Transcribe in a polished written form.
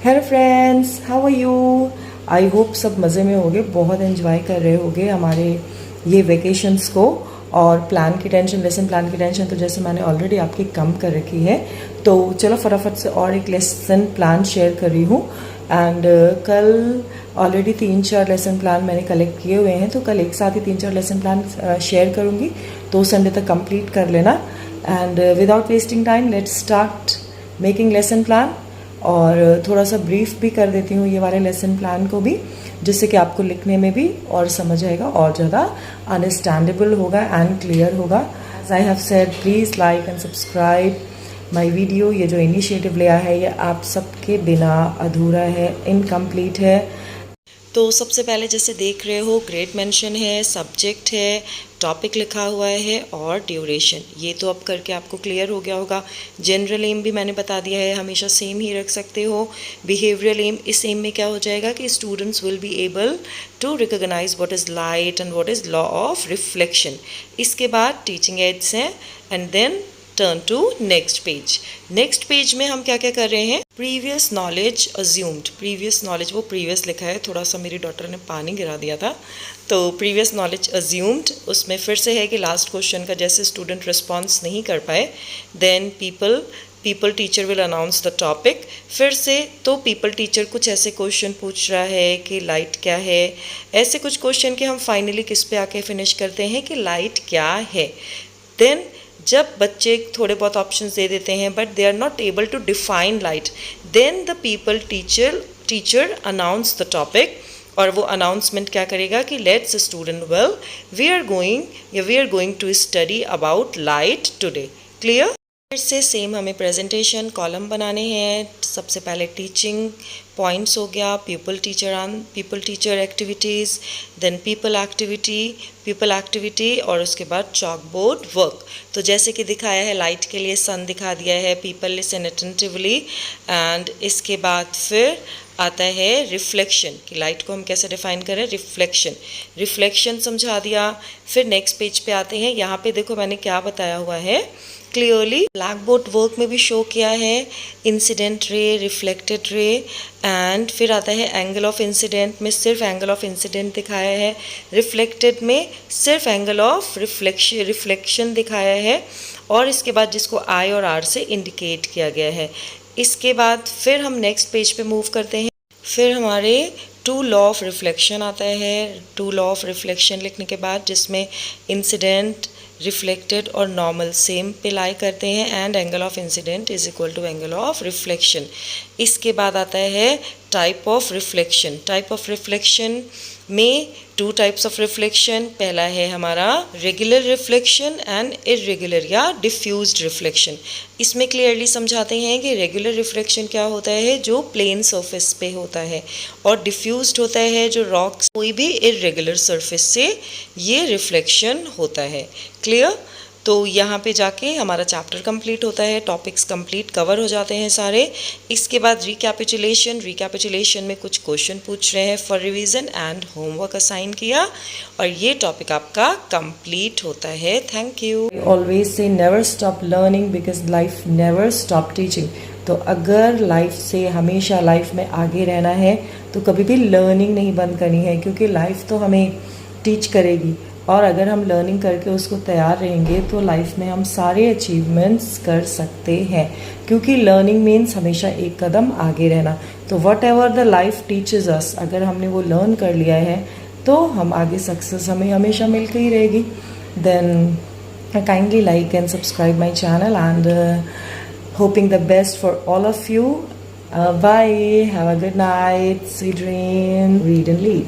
Hello friends, how are you? I hope सब मज़े में होगे, बहुत एंजॉय कर रहे होगे हमारे ये वेकेशंस को। और प्लान की टेंशन, लेसन प्लान की टेंशन तो जैसे मैंने ऑलरेडी आपकी कम कर रखी है। तो चलो फटाफट से और एक लेसन प्लान शेयर कर रही हूँ। एंड कल ऑलरेडी 3-4 लेसन प्लान मैंने कलेक्ट किए हुए हैं, तो कल एक साथ ही 3-4 लेसन प्लान शेयर करूँगी, तो संडे तक कंप्लीट कर लेना। And without wasting time let's start making lesson plan. और थोड़ा सा ब्रीफ भी कर देती हूँ ये वाले लेसन प्लान को भी, जिससे कि आपको लिखने में भी और समझ आएगा और ज़्यादा अंडरस्टैंडेबल होगा एंड क्लियर होगा। As I have said, please like and subscribe my video. ये जो इनिशिएटिव लिया है ये आप सबके बिना अधूरा है, इनकम्प्लीट है। तो सबसे पहले जैसे देख रहे हो, ग्रेड मेंशन है, सब्जेक्ट है, टॉपिक लिखा हुआ है और ड्यूरेशन। ये तो अब करके आपको क्लियर हो गया होगा। जनरल एम भी मैंने बता दिया है, हमेशा सेम ही रख सकते हो। बिहेवियरल एम, इस एम में क्या हो जाएगा कि students will be able to recognise what is light and what is law of reflection. इसके बाद टीचिंग एड्स हैं and then turn to next page. Next page में हम क्या क्या कर रहे हैं? Previous knowledge assumed. Previous knowledge, वो प्रीवियस लिखा है, थोड़ा सा मेरी डॉटर ने पानी गिरा दिया था। तो प्रीवियस नॉलेज अज्यूम्ड, उसमें फिर से है कि लास्ट क्वेश्चन का जैसे स्टूडेंट रिस्पॉन्स नहीं कर पाए, then pupil teacher will announce the topic. फिर से तो पीपल टीचर कुछ ऐसे क्वेश्चन पूछ रहा है कि लाइट क्या है, ऐसे कुछ क्वेश्चन के हम फाइनली किस पे आके फिनिश करते हैं कि लाइट क्या है। देन जब बच्चे थोड़े बहुत ऑप्शंस दे देते हैं but they are not able to define light, then the pupil teacher announce the topic. और वो अनाउंसमेंट क्या करेगा कि let's student well we are going to study about light today. Clear? फिर से सेम हमें प्रेजेंटेशन कॉलम बनाने हैं। सबसे पहले टीचिंग पॉइंट्स हो गया, pupil teacher activities, then pupil activity और उसके बाद चॉक बोर्ड वर्क। तो जैसे कि दिखाया है, लाइट के लिए सन दिखा दिया है, पीपल लिसन अटेंटिवली। एंड इसके बाद फिर आता है रिफ्लेक्शन, कि लाइट को हम कैसे डिफाइन करें। रिफ्लेक्शन समझा दिया। फिर नेक्स्ट पेज पे आते हैं। यहाँ पे देखो मैंने क्या बताया हुआ है क्लियरली, ब्लैक बोर्ड वर्क में भी शो किया है incident ray, reflected ray. And फिर आता है एंगल ऑफ इंसिडेंट में सिर्फ एंगल ऑफ इंसिडेंट दिखाया है, रिफ्लेक्टेड में सिर्फ एंगल ऑफ रिफ्लेक्शन दिखाया है। और इसके बाद जिसको आई और आर से इंडिकेट किया गया है। इसके बाद फिर हम नेक्स्ट पेज पे मूव करते हैं। फिर हमारे टू लॉ ऑफ रिफ्लेक्शन आता है। टू लॉ ऑफ रिफ्लेक्शन लिखने के बाद जिसमें इंसिडेंट, रिफ्लेक्टेड और नॉर्मल सेम पे लाई करते हैं and angle of incident is equal to angle of reflection. इसके बाद आता है type of reflection. Type of reflection में 2 टाइप्स ऑफ रिफ्लेक्शन। पहला है हमारा रेगुलर रिफ्लेक्शन एंड इर्रेगुलर या डिफ्यूज्ड रिफ्लेक्शन। इसमें क्लियरली समझाते हैं कि रेगुलर रिफ्लेक्शन क्या होता है, जो प्लेन सरफेस पे होता है, और डिफ्यूज्ड होता है जो रॉक्स, कोई भी इर्रेगुलर सरफेस से ये रिफ्लेक्शन होता है। क्लियर? तो यहाँ पे जाके हमारा चैप्टर कंप्लीट होता है, टॉपिक्स कंप्लीट कवर हो जाते हैं सारे। इसके बाद रिकैपिचुलेशन में कुछ क्वेश्चन पूछ रहे हैं for revision and homework assign किया, और ये टॉपिक आपका कंप्लीट होता है। Thank you. Always say never stop learning because life never stop teaching. तो अगर लाइफ से हमेशा लाइफ में आगे रहना है तो कभी भी लर्निंग नहीं बंद करनी है, क्योंकि लाइफ तो हमें टीच करेगी। और अगर हम लर्निंग करके उसको तैयार रहेंगे तो लाइफ में हम सारे अचीवमेंट्स कर सकते हैं, क्योंकि लर्निंग मीन्स हमेशा एक कदम आगे रहना। तो whatever the life teaches us, अगर हमने वो लर्न कर लिया है तो हम आगे सक्सेस हमें हमेशा मिलकर ही रहेगी। Then kindly like and subscribe my channel and hoping the best for all of you. Bye, have a good night, sweet dream, read and lead.